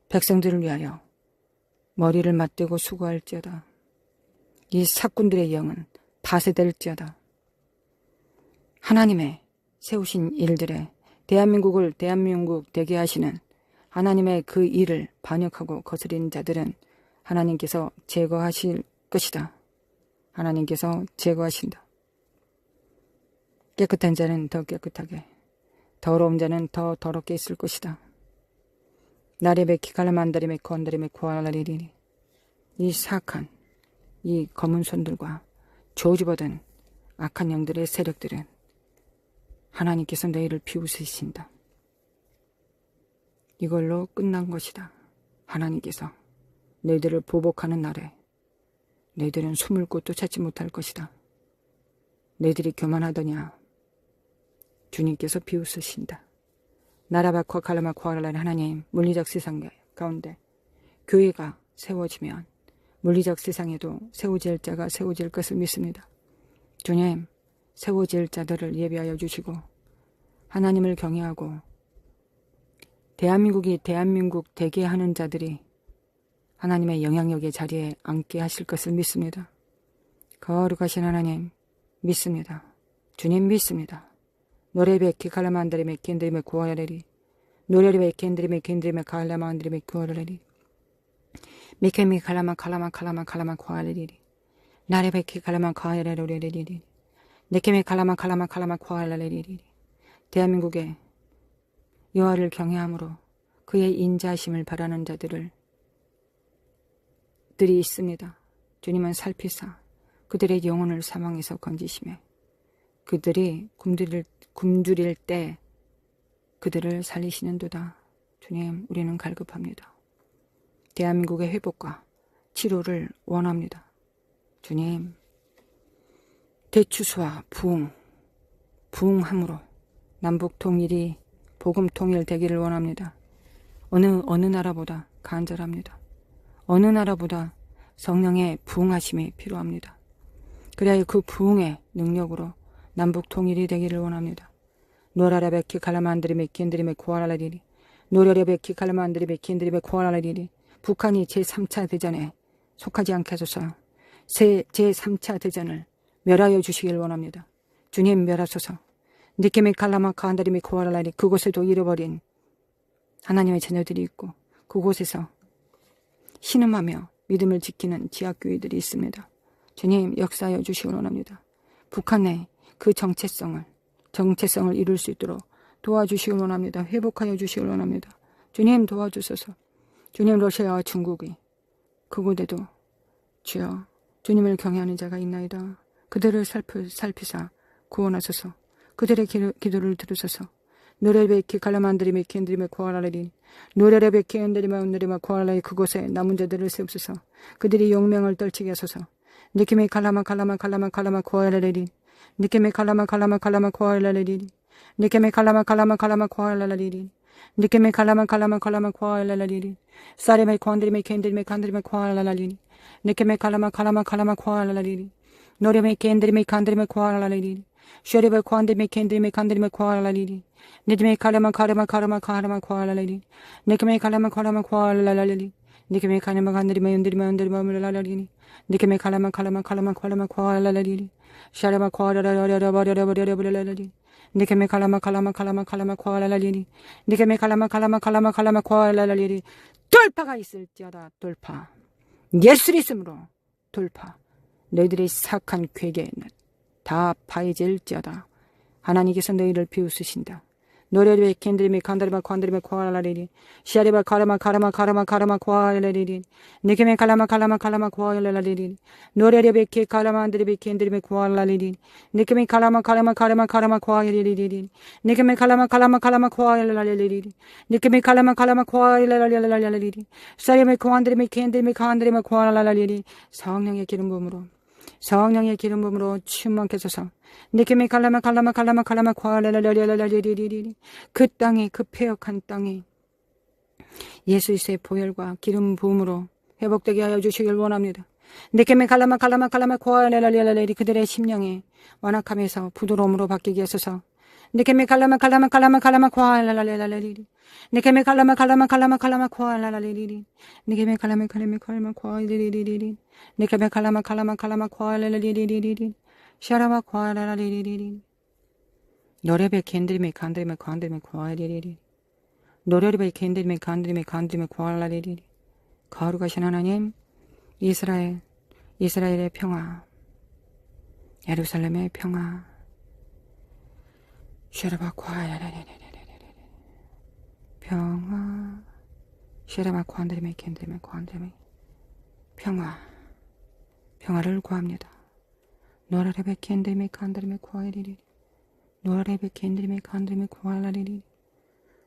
백성들을 위하여 머리를 맞대고 수고할지어다. 이 사꾼들의 영은 파쇄될지어다. 하나님의 세우신 일들에 대한민국을 대한민국 되게 하시는 하나님의 그 일을 반역하고 거스린 자들은 하나님께서 제거하실 것이다. 하나님께서 제거하신다. 깨끗한 자는 더 깨끗하게, 더러운 자는 더 더럽게 있을 것이다. 나레베키 칼라만다리메 건다리메 코알라리리. 이 사악한 이 검은 손들과 저주받은 악한 영들의 세력들은 하나님께서 너희를 비웃으신다. 이걸로 끝난 것이다. 하나님께서 너희들을 보복하는 날에 너희들은 숨을 곳도 찾지 못할 것이다. 너희들이 교만하더냐. 주님께서 비웃으신다. 나라바코 칼라마코 알라는 하나님, 물리적 세상 가운데 교회가 세워지면 물리적 세상에도 세워질 자가 세워질 것을 믿습니다. 주님, 세워질 자들을 예비하여 주시고 하나님을 경외하고 대한민국이 대한민국 되게 하는 자들이 하나님의 영향력의 자리에 앉게 하실 것을 믿습니다. 거룩하신 하나님 믿습니다. 주님 믿습니다. 노래베키 칼라만드리메 켄드리메 구하레리 노래베 켄드리메 칼라만드리메 구하레리 미케미 칼라만 구하레리 나레베키 칼라만 구하레리 네케미 칼라만 구하레리. 대한민국에 여호와를 경외함으로 그의 인자하심을 바라는 자들이 있습니다. 주님은 살피사 그들의 영혼을 사망에서 건지시며 그들이 굶주릴 때 그들을 살리시는도다. 주님, 우리는 갈급합니다. 대한민국의 회복과 치료를 원합니다. 주님, 대추수와 부흥함으로 남북 통일이 복음 통일되기를 원합니다. 어느 나라보다 간절합니다. 어느 나라보다 성령의 부흥하심이 필요합니다. 그래야 그 부흥의 능력으로 남북 통일이 되기를 원합니다. 노라라베키 칼라만드리메 킨드리메 코알라리리 노라라베키 칼라만드리메 킨드리메 코알라리리 북한이 제3차 대전에 속하지 않게 하소서. 제3차 대전을 멸하여 주시길 원합니다. 주님 멸하소서. 니케메 칼라마 카안다리메 코알라리 그곳에도 잃어버린 하나님의 자녀들이 있고 그곳에서 신음하며 믿음을 지키는 지하교회들이 있습니다. 주님 역사하여 주시길 원합니다. 북한의 그 정체성을 이룰 수 있도록 도와주시길 원합니다. 회복하여 주시길 원합니다. 주님 도와주소서. 주님 러시아와 중국이 그곳에도 주여 주님을 경외하는 자가 있나이다. 그들을 살피사 구원하소서. 그들의 기도를 들으소서. 노래베키 칼라만드리메 켄드리메 코알라리 노래베키 엔드리메 온드리메 코알라리 그곳에 남은 자들을 세우소서. 그들이 용명을 떨치게 하소서. 니케메 칼라마 코알라리 니케메 칼라마 코알라리 니케메 칼라마 코알라리 니케메 칼라마 코알라리 사레메 콘드리메 켄드리메 칸드리메 코알라리 니케메 칼라마 코알라리 노래메 켄드리메 칸드리메 코알라리 쉐레베 콘드리메 켄드리메 칸드리메 코알라리 니케메 칼라마 코알라리 니케메 칼라마 코알라리 니케메 칼라마 칸드리메 온드리메 니케메 칼라마 코알라리 샤레바 코알라리 니케메 칼라마 코알라리 니케메 칼라마 코알라리 돌파가 있을지어다. 돌파. 예수 이름으로 돌파. 너희들의 사악한 괴계는 다 파해질지어다. 하나님께서 너희를 비웃으신다. 노래를 캔드리메 칸드리메 콘드리메 코알라리 샤리바 카라마 코알라리 니케메 칼라마 코알라리 노래를 키 칼라만드리메 캔드리메 코알라리 니케메 칼라마 코알라리 니케메 칼라마 코알라리 니케메 칼라마 코알라리 샤리메 콘드리메 캔드리메 칸드리메 코알라리 성령의 기름 부음으로 충만케 하소서. 니케메 칼라마 코알라리 그 땅에 그 폐역한 땅에 예수 그리스도의 보혈과 기름 부음으로 회복되게 하여 주시길 원합니다. 니케메 칼라마 코알라리 그들의 심령에 완악함에서 부드러움으로 바뀌게 하소서. 니케메 칼라마 코알라리 니케메 칼라마 코알라리 니케메 칼라마 코알라리 니케메 칼라마 코알라리 샤라마 코알라리 노래베 캔드리메 칸드리메 코알라리 노래베 캔드리메 칸드리메 코알라리 거룩하신 하나님 이스라엘의 평화 예루살렘의 평화 샤라바 코알라리 평화 샤라마 코안드리메 캔드리메 평화를 구합니다. 노라레베 캔드리메 칸드리메 코알라리 노라레베 캔드리메 칸드리메 코알라리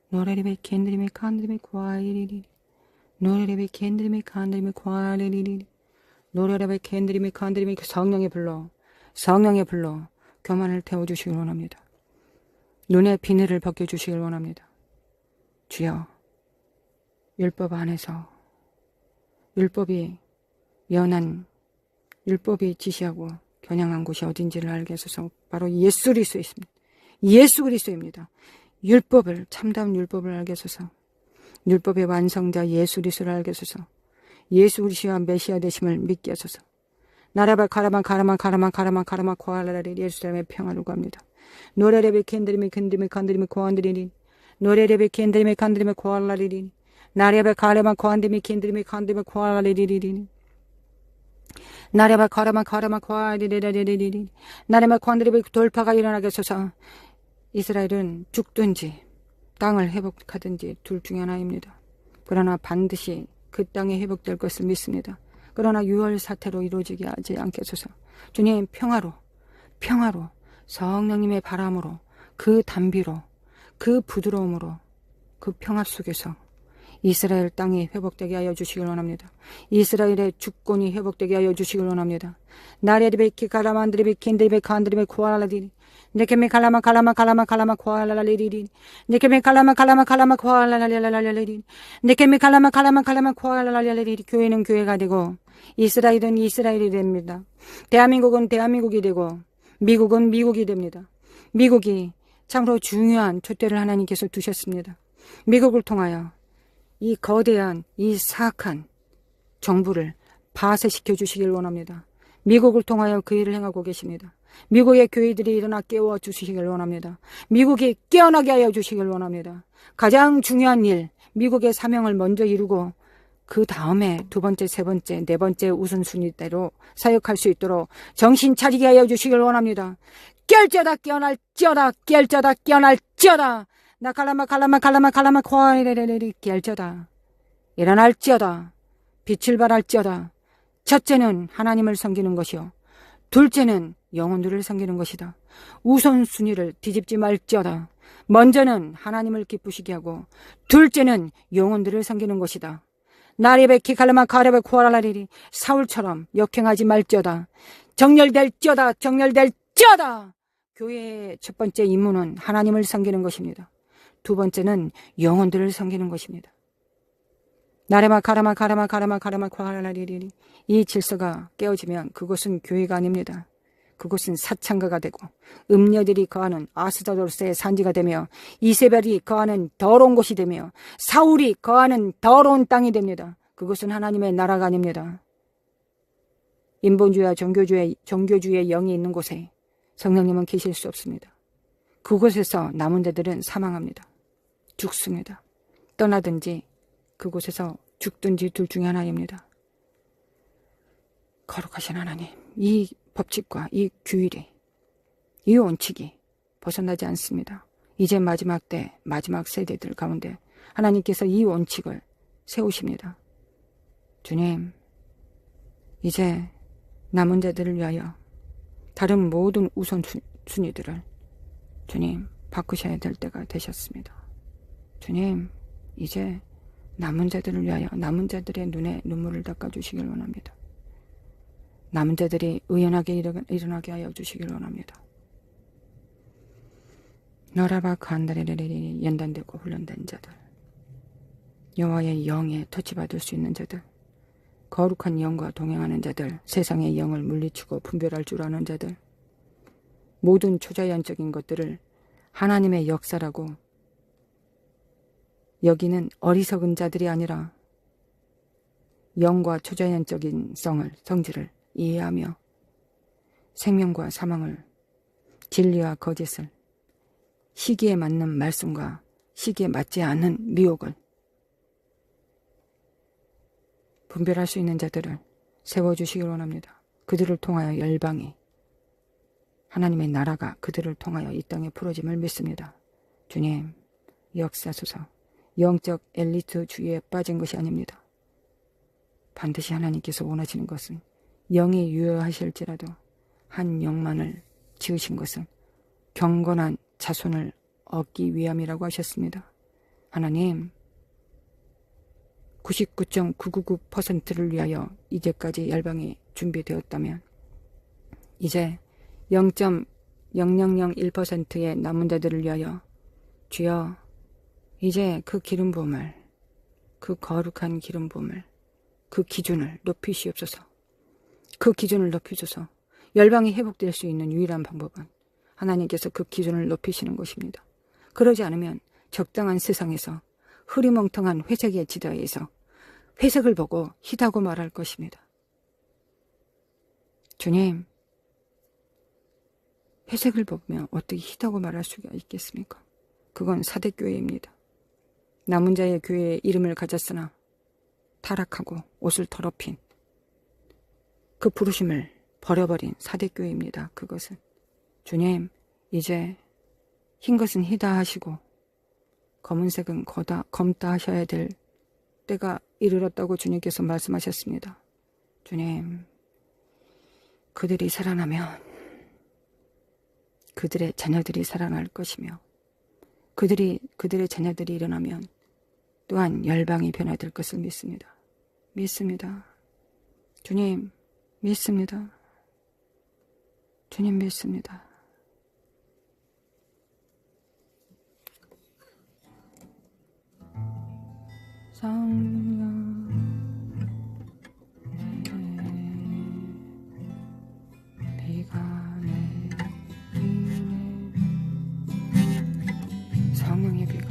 노라레베 캔드리메 칸드리메 코알라리 노라레베 캔드리메 칸드리메 코알라리 노라레베 캔드리메 칸드리메 성령의 불로 교만을 태워주시길 원합니다. 눈의 비늘을 벗겨주시길 원합니다. 주여 율법 안에서 율법이 지시하고 겨냥한 곳이 어딘지를 알게 하소서. 바로 예수 그리스도입니다. 참다운 율법을 알게 하소서. 율법의 완성자 예수 그리스도를 알게 하소서. 예수 그리스도와 메시아 되심을 믿게 하소서. 나라바 카라마 코알라리 예루살렘의 평화를 구합니다. 노래레베 캔드리메 코안드리니 노래레베 캔드리메 코알라리 나레베 카라마 코안드리메 캔드리메 코알라리 나레바 카라마 코알라리 나레마 코안드리메 돌파가 일어나게 하소서. 이스라엘은 죽든지 땅을 회복하든지 둘 중에 하나입니다. 그러나 반드시 그 땅이 회복될 것을 믿습니다. 그러나 유월 사태로 이루어지게 하지 않게 하소서. 주님 평화로 성령님의 바람으로 그 단비로 그 부드러움으로 그 평화 속에서 이스라엘 땅이 회복되게 하여 주시길 원합니다. 이스라엘의 주권이 회복되게 하여 주시길 원합니다. 나레리베키 가라만드리베키 인드리베카 안드리베 코알라디리 네케메 칼라마 코알라리리 네케메 칼라마 코알라리리 네케메 칼라마 코알라리리. 교회는 교회가 되고 이스라엘은 이스라엘이 됩니다. 대한민국은 대한민국이 되고 미국은 미국이 됩니다. 미국이 참으로 중요한 촛대를 하나님께서 두셨습니다. 미국을 통하여 이 거대한 이 사악한 정부를 파쇄시켜 주시길 원합니다. 미국을 통하여 그 일을 행하고 계십니다. 미국의 교회들이 일어나 깨워 주시길 원합니다. 미국이 깨어나게 하여 주시길 원합니다. 가장 중요한 일, 미국의 사명을 먼저 이루고 그 다음에 두 번째, 세 번째, 네 번째 우선순위대로 사역할 수 있도록 정신 차리게 하여 주시길 원합니다. 깰지어다 깨어날지어다 깰지어다 깨어날지어다 나 칼라마 코아레레레리 깰지어다 일어날지어다 빛을 발할지어다. 첫째는 하나님을 섬기는 것이요 둘째는 영혼들을 섬기는 것이다. 우선순위를 뒤집지 말지어다. 먼저는 하나님을 기쁘시게 하고 둘째는 영혼들을 섬기는 것이다. 나리베키 칼라마 카레베 코아라리리 사울처럼 역행하지 말지어다. 정렬될지어다 정렬될지어다. 교회의 첫 번째 임무는 하나님을 섬기는 것입니다. 두 번째는 영혼들을 섬기는 것입니다. 나레마 카라마 코아라리리. 이 질서가 깨어지면 그곳은 교회가 아닙니다. 그곳은 사창가가 되고 음녀들이 거하는 아스다로스의 산지가 되며 이세벨이 거하는 더러운 곳이 되며 사울이 거하는 더러운 땅이 됩니다. 그곳은 하나님의 나라가 아닙니다. 인본주의와 종교주의의 영이 있는 곳에 성령님은 계실 수 없습니다. 그곳에서 남은 자들은 사망합니다. 죽습니다. 떠나든지 그곳에서 죽든지 둘 중에 하나입니다. 거룩하신 하나님, 이 법칙과 이 규율이, 이 원칙이 벗어나지 않습니다. 이제 마지막 때, 마지막 세대들 가운데 하나님께서 이 원칙을 세우십니다. 주님, 이제 남은 자들을 위하여 다른 모든 우선순위들을 주님 바꾸셔야 될 때가 되셨습니다. 주님, 이제 남은 자들을 위하여 남은 자들의 눈에 눈물을 닦아주시길 원합니다. 남은 자들이 의연하게 일어나게 하여 주시길 원합니다. 너라바 간다레레레 연단되고 훈련된 자들, 여호와의 영에 터치받을 수 있는 자들, 거룩한 영과 동행하는 자들, 세상의 영을 물리치고 분별할 줄 아는 자들, 모든 초자연적인 것들을 하나님의 역사라고 여기는 어리석은 자들이 아니라 영과 초자연적인 성질을 이해하며 생명과 사망을, 진리와 거짓을, 시기에 맞는 말씀과 시기에 맞지 않는 미혹을 분별할 수 있는 자들을 세워주시길 원합니다. 그들을 통하여 열방이, 하나님의 나라가 그들을 통하여 이 땅에 풀어짐을 믿습니다. 주님, 역사소서. 영적 엘리트 주의에 빠진 것이 아닙니다. 반드시 하나님께서 원하시는 것은 영이 유효하실지라도 한 영만을 지으신 것은 경건한 자손을 얻기 위함이라고 하셨습니다. 하나님, 99.999%를 위하여 이제까지 열방이 준비되었다면 이제 0.0001%의 남은 자들을 위하여 주여 이제 그 기름 부음을, 그 거룩한 기름 부음을, 그 기준을 높이시옵소서. 그 기준을 높이셔서 열방이 회복될 수 있는 유일한 방법은 하나님께서 그 기준을 높이시는 것입니다. 그러지 않으면 적당한 세상에서 흐리멍텅한 회색의 지대에서 회색을 보고 희다고 말할 것입니다. 주님, 회색을 보면 어떻게 희다고 말할 수가 있겠습니까? 그건 사대교회입니다. 남은 자의 교회의 이름을 가졌으나 타락하고 옷을 더럽힌 그 부르심을 버려버린 사대교회입니다. 그것은 주님, 이제 흰 것은 희다 하시고 검은색은 검다 하셔야 될 때가 이르렀다고 주님께서 말씀하셨습니다. 주님, 그들이 살아나면 그들의 자녀들이 살아날 것이며 그들의 자녀들이 일어나면 또한 열방이 변화될 것을 믿습니다. 믿습니다. 주님 믿습니다. 주님 믿습니다. 성령 비가 내리네. 성령의 비가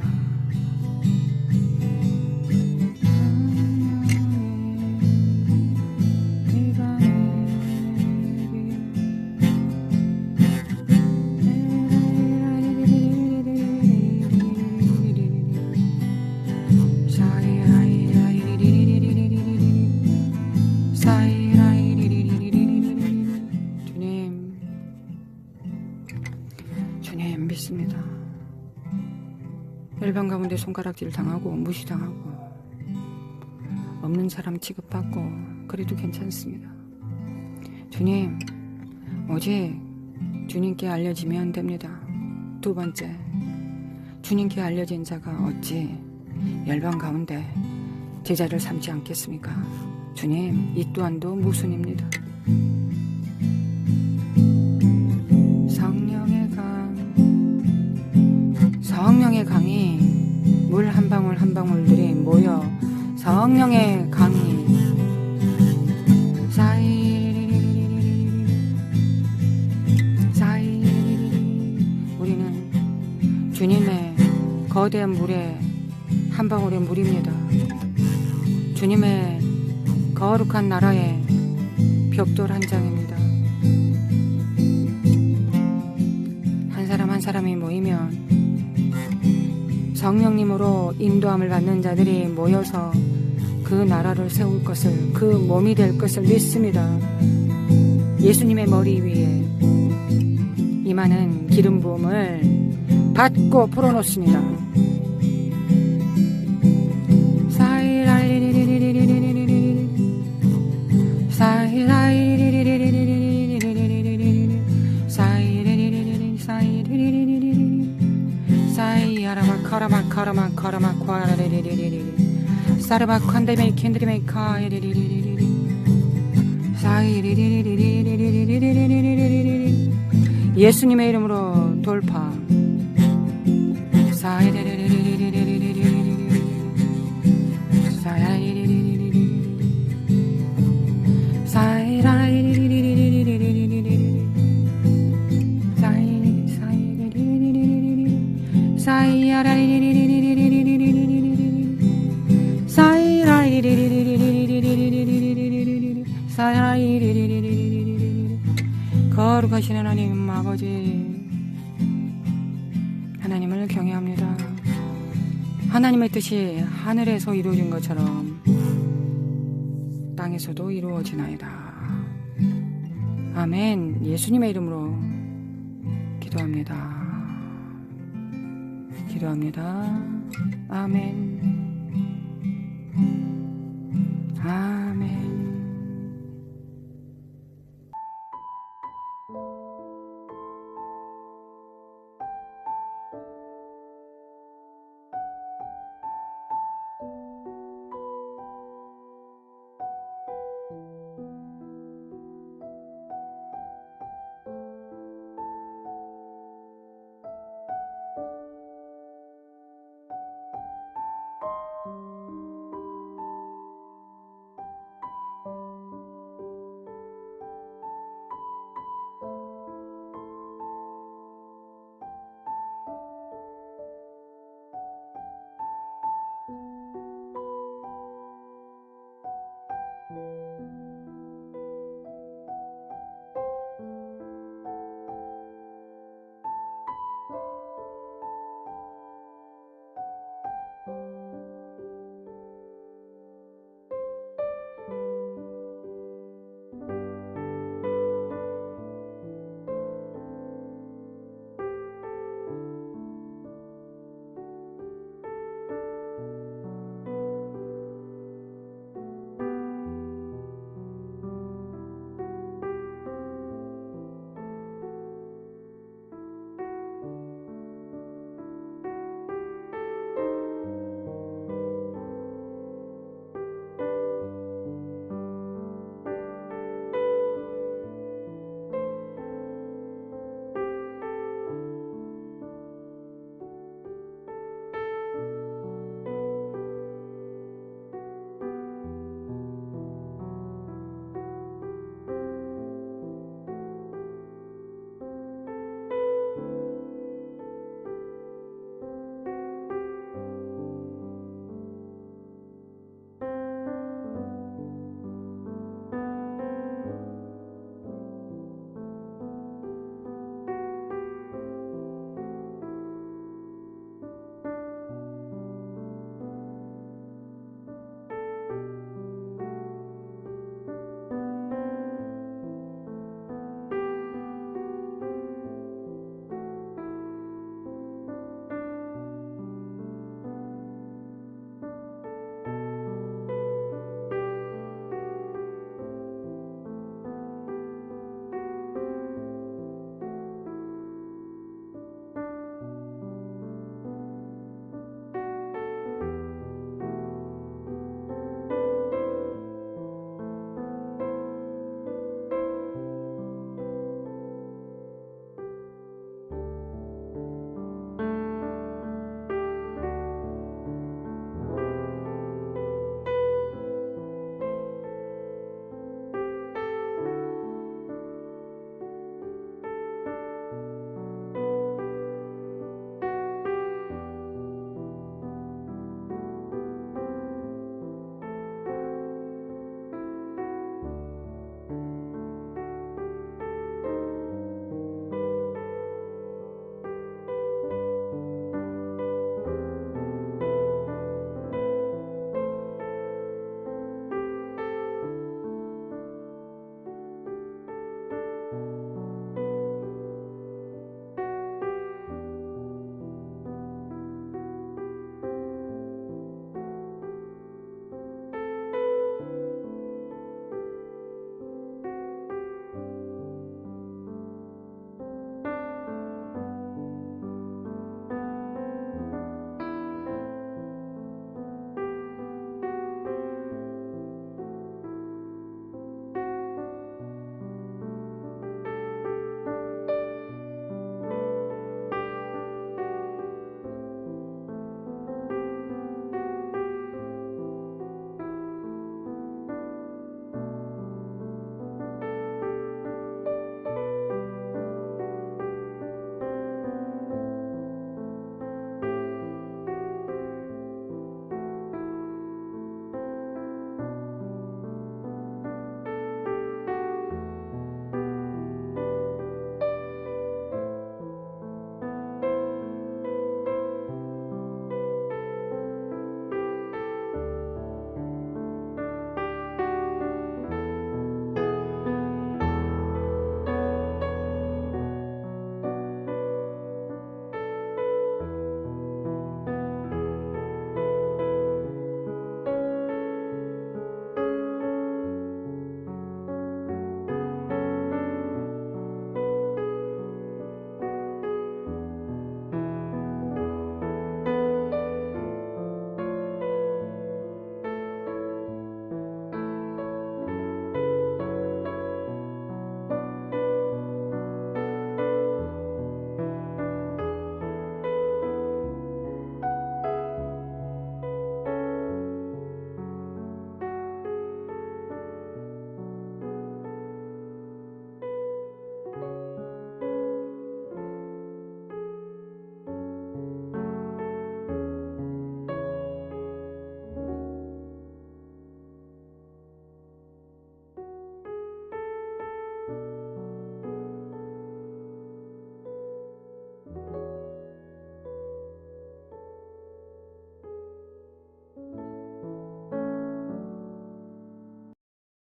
주님 믿습니다. 열방 가운데 손가락질 당하고 무시당하고 없는 사람 취급받고 그래도 괜찮습니다. 주님 오직 주님께 알려지면 됩니다. 두 번째, 주님께 알려진 자가 어찌 열방 가운데 제자를 삼지 않겠습니까? 주님 이 또한도 모순입니다. 성령의 강이 물 한 방울 한 방울들이 모여 성령의 강이 우리는 주님의 거대한 물에 한 방울의 물입니다. 주님의 거룩한 나라의 벽돌 한 장입니다. 한 사람 한 사람이 모이면 성령님으로 인도함을 받는 자들이 모여서 그 나라를 세울 것을, 그 몸이 될 것을 믿습니다. 예수님의 머리 위에 임하는 기름 부음을 받고 풀어놓습니다. 카라마 카라마 카라마 콰라레레레레레 사르바 칸데메 캔드리메 카에레레레레레 사이레레레레레레레레레레레레 예수님의 이름으로 돌파 사이레레레레레레레레레레레 사이레레레레레레레 사이라이레레레레레레레레 거룩하신 하나님 아버지, 하나님을 경외합니다. 하나님의 뜻이 하늘에서 이루어진 것처럼 땅에서도 이루어지나이다. 아멘. 예수님의 이름으로 기도합니다. 아멘. 아멘.